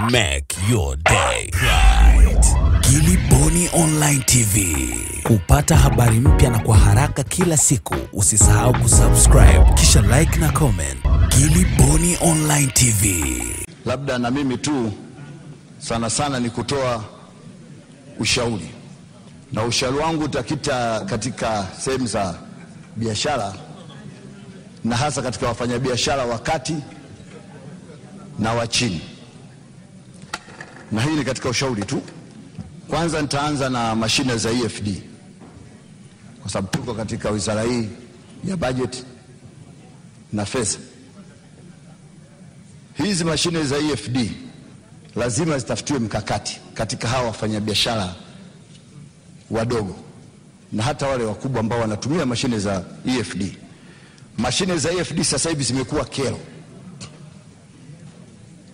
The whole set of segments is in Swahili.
Make your day right. Gilly Bonny Online TV. Kupata habari mpya na kwa haraka kila siku, usisahau kusubscribe kisha like na comment. Gilly Bonny Online TV. Labda na mimi tu sana ni kutoa ushauri. Na ushauri wangu utakita katika sehemu za biashara na hasa katika wafanyabiashara wakati na wa chini. Na hii ni katika ushauri tu. Kwanza nitaanza na mashine za EFD, kwa sababu tuko katika wizara hii ya budget na fedha. Hizi mashine za EFD lazima zitafutiwe mkakati katika hawa wafanyabiashara wadogo na hata wale wakubwa ambao wanatumia mashine za EFD. Mashine za EFD sasa hivi zimekuwa kero.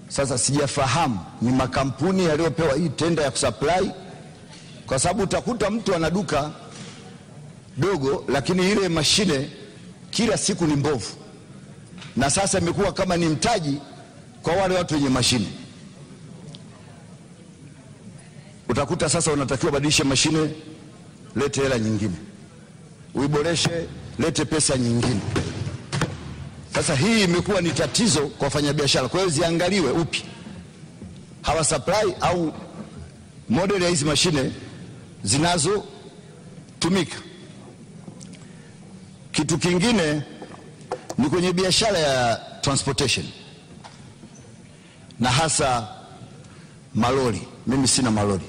Sasa sijafahamu ni makampuni yaliyopewa hii tenda ya kusupply, kwa sababu utakuta mtu ana duka dogo lakini ile mashine kila siku ni mbovu, na sasa imekuwa kama ni mtaji kwa wale watu wenye mashine. Utakuta sasa unatakiwa badilishe mashine, lete hela nyingine, uiboreshe, lete pesa nyingine. Sasa hii imekuwa ni tatizo kwa wafanyabiashara. Kwa hiyo ziangaliwe upi hawa supply au model ya hizi mashine zinazotumika. Kitu kingine ni kwenye biashara ya transportation na hasa malori. Mimi sina malori,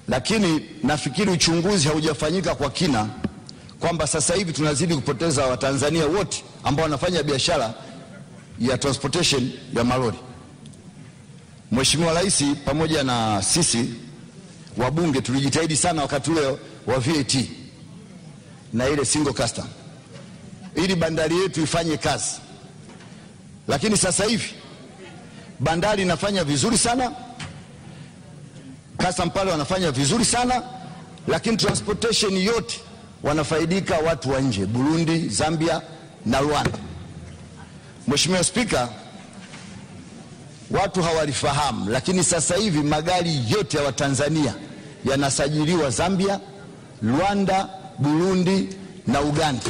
lakini nafikiri uchunguzi haujafanyika kwa kina kwamba sasa hivi tunazidi kupoteza Watanzania wote ambao wanafanya biashara ya transportation ya malori. Mheshimiwa Rais pamoja na sisi wabunge tulijitahidi sana wakati ule wa VAT na ile single custom ili bandari yetu ifanye kazi. Lakini sasa hivi bandari inafanya vizuri sana, custom pale wanafanya vizuri sana, lakini transportation yote wanafaidika watu wa nje, Burundi, Zambia na Rwanda. Mheshimiwa Spika, watu hawalifahamu, lakini sasa hivi magari yote ya Watanzania yanasajiliwa Zambia, Rwanda, Burundi na Uganda.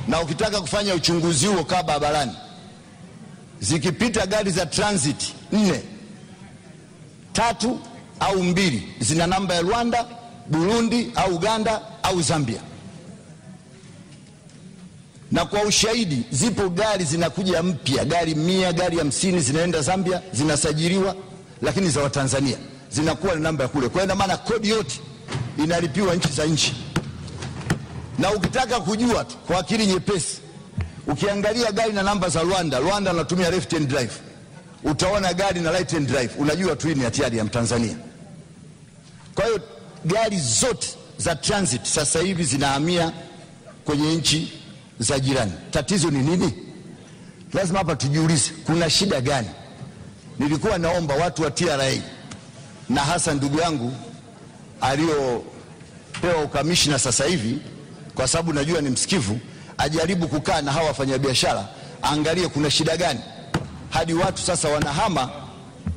Na ukitaka kufanya uchunguzi huo kaa barabarani, zikipita gari za transit 4, 3 au 2 zina namba ya Rwanda, Burundi au Uganda au Zambia. Na kwa ushahidi zipo gari zinakuja mpya, gari 100, gari 50 zinaenda Zambia, zinasajiliwa, lakini za Watanzania zinakuwa na namba ya kule. Kwa hiyo maana kodi yote inalipiwa nchi za nchi. Na ukitaka kujua tu kwa akili nyepesi, ukiangalia gari na namba za Rwanda anatumia left hand drive, utaona gari na right hand drive, unajua tu ni hatari ya Mtanzania. Kwa hiyo gari zote za transit sasa hivi zinahamia kwenye nchi za jirani. Tatizo ni nini? Lazima hapa tujiulize, kuna shida gani? Nilikuwa naomba watu wa TRA na hasa ndugu yangu aliopewa ukamishna sasa hivi, kwa sababu najua ni msikivu, ajaribu kukaa na hawa wafanyabiashara, angalie kuna shida gani hadi watu sasa wanahama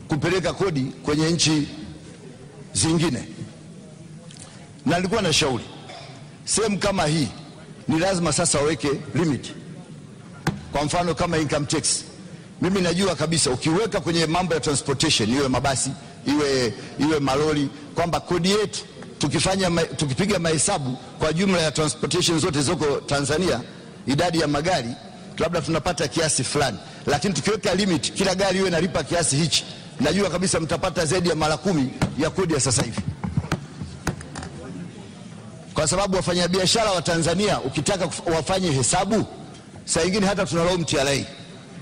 kupeleka kodi kwenye nchi zingine. Na nilikuwa na shauri sehemu kama hii ni lazima sasa waweke limit. Kwa mfano kama income tax, mimi najua kabisa ukiweka kwenye mambo ya transportation, iwe mabasi, iwe malori, kwamba kodi yetu tukipiga mahesabu kwa jumla ya transportation zote zoko Tanzania, idadi ya magari labda tunapata kiasi fulani, lakini tukiweka limit kila gari iwe nalipa kiasi hichi, najua kabisa mtapata zaidi ya mara 10 ya kodi ya sasa hivi. Kwa sababu wafanyabiashara wa Tanzania ukitaka wafanye hesabu, saa nyingine hata tunalaumu TRA,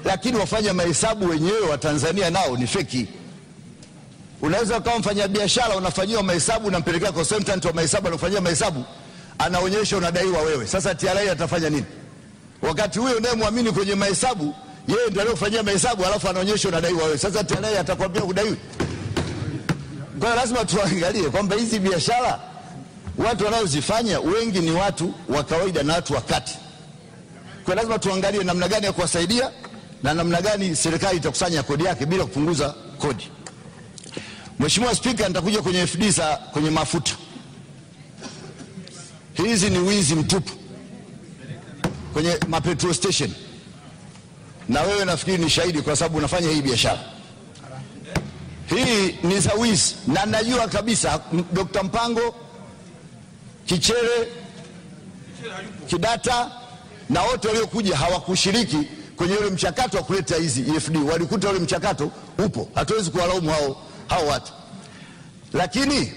lakini wafanya mahesabu wenyewe wa Tanzania nao ni feki. Unaweza kama mfanyabiashara unafanyiwa mahesabu, unampelekea consultant wa mahesabu, anafanyia mahesabu, anaonyesha unadaiwa wewe. Sasa TRA atafanya nini? Wakati huyo unayemwamini kwenye mahesabu, yeye ndiye aliyofanyia mahesabu, alafu anaonyesha unadaiwa wewe. Sasa TRA atakwambia kudaiwa. Kwa hiyo lazima tuangalie kwamba hizi biashara watu wanaozifanya wengi ni watu wa kawaida na watu wa kati. Kwa lazima tuangalie namna gani ya kuwasaidia na namna gani serikali itakusanya kodi yake bila kupunguza kodi. Mheshimiwa Spika, nitakuja kwenye FD kwenye mafuta. Hizi ni wizi mtupu kwenye petrol station, na wewe nafikiri ni shahidi kwa sababu unafanya hii biashara. Hii ni za wizi, na najua kabisa Dr. Mpango, Kichere, Kidata na wote waliokuja hawakushiriki kwenye ule mchakato wa kuleta hizi EFD. Walikuta ule mchakato upo, hatuwezi kuwalaumu hao watu. Lakini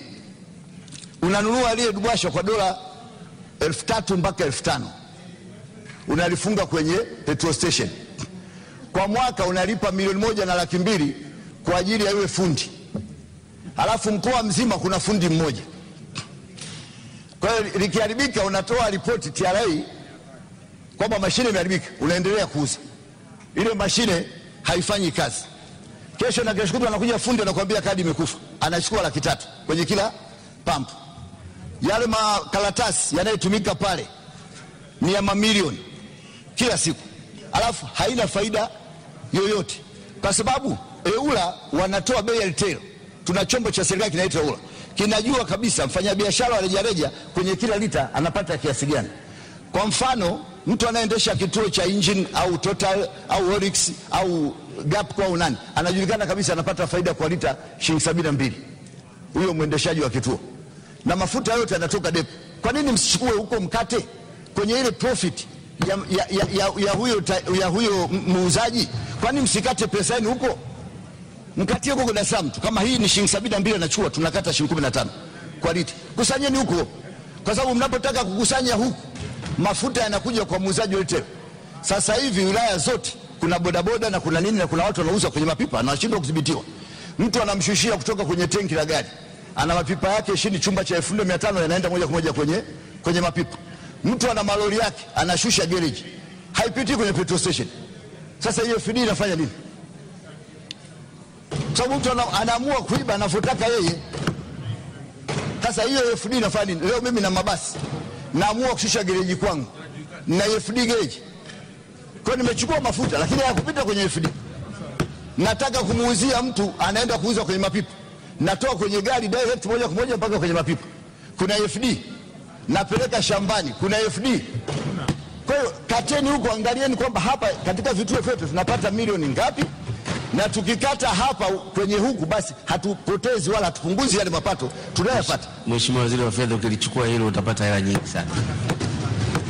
unanunua ile dubasha kwa dola 3,000 mpaka 5,000, unalifunga kwenye petrol station. Kwa mwaka unalipa $1,200,000 kwa ajili ya yule fundi. Halafu mkoa mzima kuna fundi mmoja. Kwa hiyo likiharibika unatoa ripoti TRA kwamba mashine imeharibika, unaendelea kuuza. Ile mashine haifanyi kazi. Kesho na kesho kutwa anakuja fundi anakuambia kadi imekufa. Anachukua 300,000 kwenye kila pump. Yale makaratasi yanayotumika pale ni ya mamilioni kila siku. Alafu haina faida yoyote. Kwa sababu EURA wanatoa bei ya retail. Tuna chombo cha serikali kinaitwa EURA. Kinajua kabisa mfanyabiashara wa rejareja kwenye kila lita anapata kiasi gani. Kwa mfano, mtu anaendesha kituo cha Engine au Total au Oryx au Gap au nani, anajulikana kabisa anapata faida kwa lita shilingi 72. Huyo mwendeshaji wa kituo. Na mafuta yote yanatoka depo. Kwa nini msichukue huko mkate kwenye ile profit ya huyo muuzaji? Kwa nini msikate pesa yenu huko? Mkatie huko Dar es Salaam tu. Kama hii ni shilingi 72 anachukua, tunakata shilingi 15 kwa lita. Kusanyeni huko. Kwa sababu mnapotaka kukusanya huku, mafuta yanakuja kwa muuzaji wote. Sasa hivi wilaya zote kuna bodaboda na kuna nini na kuna watu wanauza kwenye mapipa na wanashindwa kudhibitiwa. Mtu anamshushia kutoka kwenye tenki la gari. Ana mapipa yake chini, chumba cha 1500 yanaenda moja kwa moja kwenye mapipa. Mtu ana malori yake anashusha garage. Haipiti kwenye petrol station. Sasa hiyo FD inafanya nini? Sababu mtu anaamua kuiba anafotaka yeye. Sasa hiyo FD inafanya nini? Leo mimi na mabasi naamua kushusha gereji kwangu na FD gereji. Kwa nimechukua mafuta lakini hayakupita kwenye FD. Nataka kumuuzia mtu anaenda kuuza kwenye mapipa. Natoa kwenye gari direct moja kwa moja mpaka kwenye mapipa. Kuna FD. Napeleka shambani, kuna FD. Kwa hiyo kateni huko, angalieni kwamba hapa katika vituo vyetu tunapata milioni ngapi, na tukikata hapa kwenye huku basi hatupotezi wala hatupunguzi yale mapato tunayopata. Mheshimiwa Waziri wa Fedha, ukilichukua hilo utapata hela nyingi sana.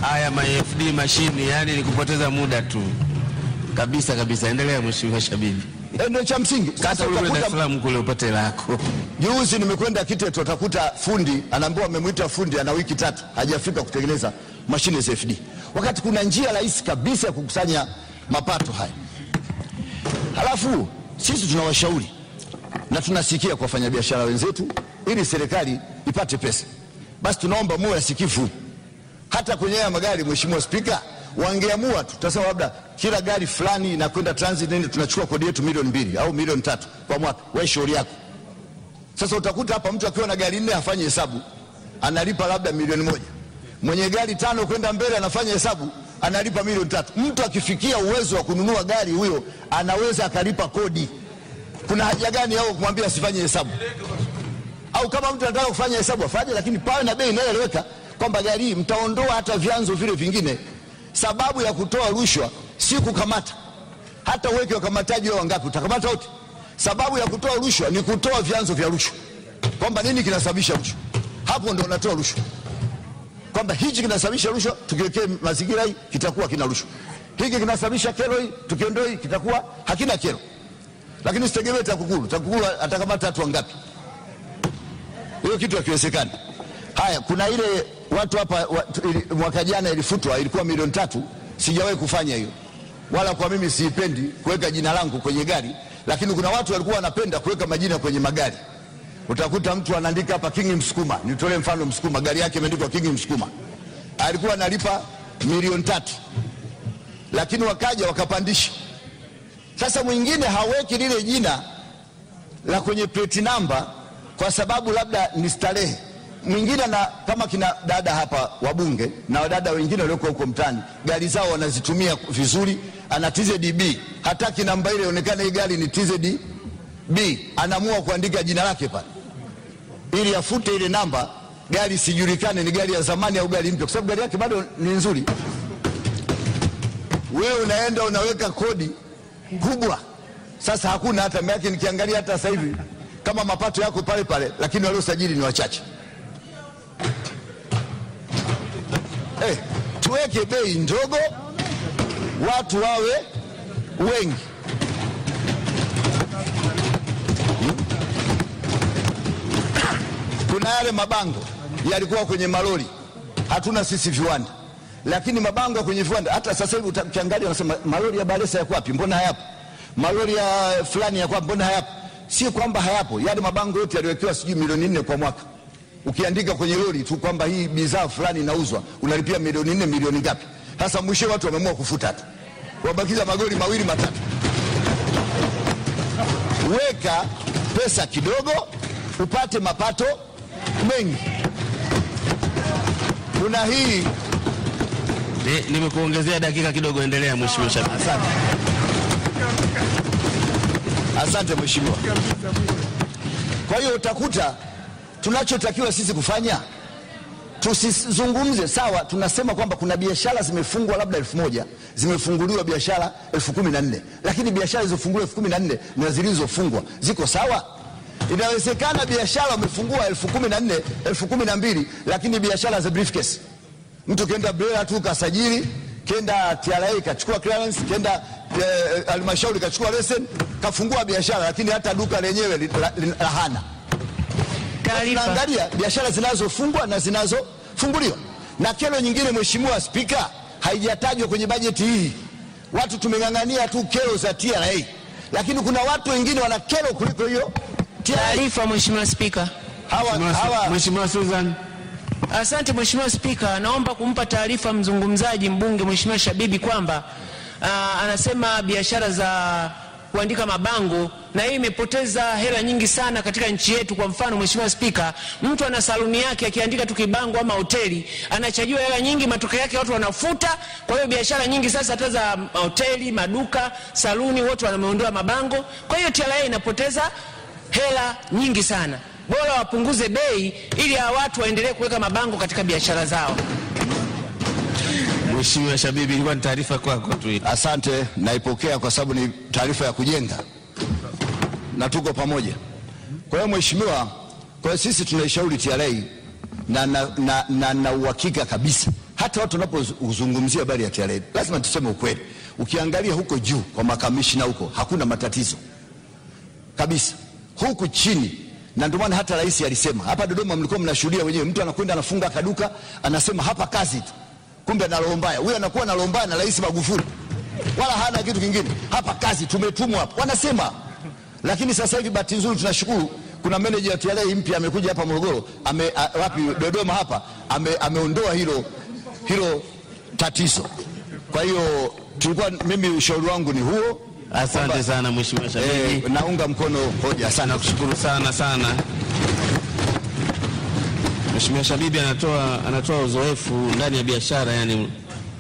Haya FD mashine yani ni kupoteza muda tu. Kabisa. Endelea Mheshimiwa Shabibi. Ndio cha msingi. Sasa ule Dar es Salaam kule upate lako. Juzi nimekwenda Kiteto, utakuta fundi anaambiwa amemuita fundi ana wiki 3 hajafika kutengeneza mashine za FD. Wakati kuna njia rahisi kabisa ya kukusanya mapato haya. Halafu sisi tunawashauri na tunasikia kwa wafanyabiashara wenzetu ili serikali ipate pesa. Basi tunaomba muwe sikifu. Hata kwenye haya magari, Mheshimiwa Spika, wangeamua tutasema labda kila gari fulani inakwenda transit nini, tunachukua kodi yetu $2,000,000 au $3,000,000 kwa mwaka. Wewe shauri yako. Sasa utakuta hapa mtu akiwa na gari 4 afanye hesabu analipa labda $1,000,000. Mwenye gari 5 kwenda mbele anafanya hesabu analipa $3,000,000. Mtu akifikia uwezo wa kununua gari huyo anaweza akalipa kodi. Kuna haja gani hao kumwambia asifanye hesabu? Au kama mtu anataka kufanya hesabu afanye, lakini pawe na bei inayoeleweka kwamba gari hii mtaondoa hata vyanzo vile vingine. Sababu ya kutoa rushwa si kukamata. Hata uweke wakamataji wao wangapi utakamata wote. Sababu ya kutoa rushwa ni kutoa vyanzo vya rushwa. Kwamba nini kinasababisha rushwa? Hapo ndo unatoa rushwa. Kwamba hichi kinasababisha rushwa, tukiwekee mazingira hii kitakuwa kina rushwa. Hiki kinasababisha kero hii, tukiondoe hii kitakuwa hakina kero. Lakini usitegemee TAKUKURU atakamata watu wangapi? Hiyo kitu hakiwezekani. Haya, kuna ile watu hapa mwaka jana ilifutwa, ilikuwa $3,000,000. Sijawahi kufanya hiyo. Wala kwa mimi siipendi kuweka jina langu kwenye gari, lakini kuna watu walikuwa wanapenda kuweka majina kwenye magari. Utakuta mtu anaandika hapa King Msukuma, nitolee mfano Msukuma, gari yake imeandikwa King Msukuma. Alikuwa analipa $3,000,000. Lakini wakaja wakapandisha. Sasa mwingine haweki lile jina la kwenye plate number kwa sababu labda ni starehe. Mwingine na kama kina dada hapa wabunge na wadada wengine walioko huko mtaani, gari zao wanazitumia vizuri, ana TZB, hataki namba ile ionekane hii gari ni TZB, anaamua kuandika jina lake pale ili afute ile namba, gari sijulikane ni gari ya zamani au gari mpya, kwa sababu gari yake bado ni nzuri. Wewe unaenda unaweka kodi kubwa. Sasa hakuna hata yake, nikiangalia hata sasa hivi kama mapato yako pale pale, lakini waliosajili ni wachache. Tuweke bei ndogo, watu wawe wengi. Kuna yale mabango yalikuwa kwenye malori, hatuna sisi viwanda, lakini mabango kwenye viwanda hata sasa hivi ukiangalia unasema malori ya Balesa yako wapi, mbona hayapo? Malori ya fulani yako wapi, mbona hayapo? Sio kwamba hayapo, yale mabango yote yaliwekewa sijui milioni 4 kwa mwaka. Ukiandika kwenye lori tu kwamba hii bidhaa fulani inauzwa, unalipia milioni 4, milioni ngapi? Sasa mwisho watu wameamua kufuta tu, wabakiza magoli 2 matatu. Weka pesa kidogo upate mapato mengi. Kuna hii nimekuongezea dakika kidogo, endelea mheshimiwa Shabib. Asante. Asante mheshimiwa. Kwa hiyo utakuta tunachotakiwa sisi kufanya, tusizungumze sawa, tunasema kwamba kuna biashara zimefungwa labda 1000, zimefunguliwa biashara 1014, lakini biashara zilizofunguliwa 1014 na zilizofungwa ziko sawa? Inawezekana biashara umefungua 1014, 1012, lakini biashara za briefcase, mtu kenda BRELA tu kasajili, kenda TRA kachukua clearance, kenda halmashauri kachukua lesson, kafungua biashara, lakini hata duka lenyewe hana. Tunaangalia biashara zinazofungwa na zinazofunguliwa. Na kero nyingine mheshimiwa Spika, haijatajwa kwenye bajeti hii. Watu tumengangania tu kero za TRA, lakini kuna watu wengine wana kero kuliko hiyo TRA. Taarifa mheshimiwa Spika. Mheshimiwa Susan. Asante mheshimiwa Spika, naomba kumpa taarifa mzungumzaji mbunge mheshimiwa Shabibi kwamba anasema biashara za kuandika mabango na hii imepoteza hela nyingi sana katika nchi yetu. Kwa mfano mheshimiwa Spika, mtu ana saluni yake akiandika tu kibango ama hoteli anachajiwa hela nyingi, matokeo yake watu wanafuta. Kwa hiyo biashara nyingi sasa hata za hoteli, maduka, saluni wote wameondoa mabango. Kwa hiyo TRA inapoteza hela nyingi sana. Bora wapunguze bei ili watu waendelee kuweka mabango katika biashara zao. Mheshimiwa Shabibi, ilikuwa ni taarifa kwako tu. Asante, naipokea kwa sababu ni taarifa ya kujenga na tuko pamoja. Kwa hiyo mheshimiwa, kwa sisi tunaishauri TRA na uhakika kabisa, hata watu wanapozungumzia habari ya TRA lazima tuseme ukweli. Ukiangalia huko juu kwa makamishna huko hakuna matatizo kabisa, huku chini. Na ndio maana hata rais alisema hapa Dodoma, mlikuwa mnashuhudia wenyewe, mtu anakwenda anafunga kaduka anasema hapa kazi tu, kumbe ana roho mbaya. Huyu anakuwa na roho mbaya na Rais Magufuli, wala hana kitu kingine, hapa kazi, tumetumwa hapa, wanasema. Lakini sasa hivi bahati nzuri tunashukuru kuna manager wa TRA mpya amekuja hapa Morogoro, wapi Dodoma hapa, ameondoa hilo tatizo. Kwa hiyo tulikuwa, mimi ushauri wangu ni huo. Asante sana mheshimiwa Shabibi. Naunga mkono hoja sana. Nakushukuru sana. Mheshimiwa Shabibi anatoa uzoefu ndani ya biashara, yani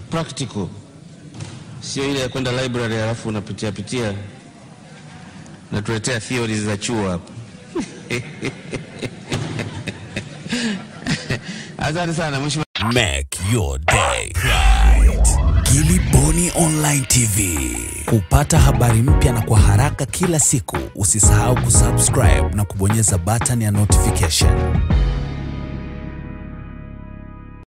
practical. Sio ile ya kwenda library alafu unapitia na tuletea theories za chuo hapa. Asante sana mheshimiwa. Make your day right. Gilly Bonny Online TV. Kupata habari mpya na kwa haraka kila siku, usisahau kusubscribe na kubonyeza button ya notification.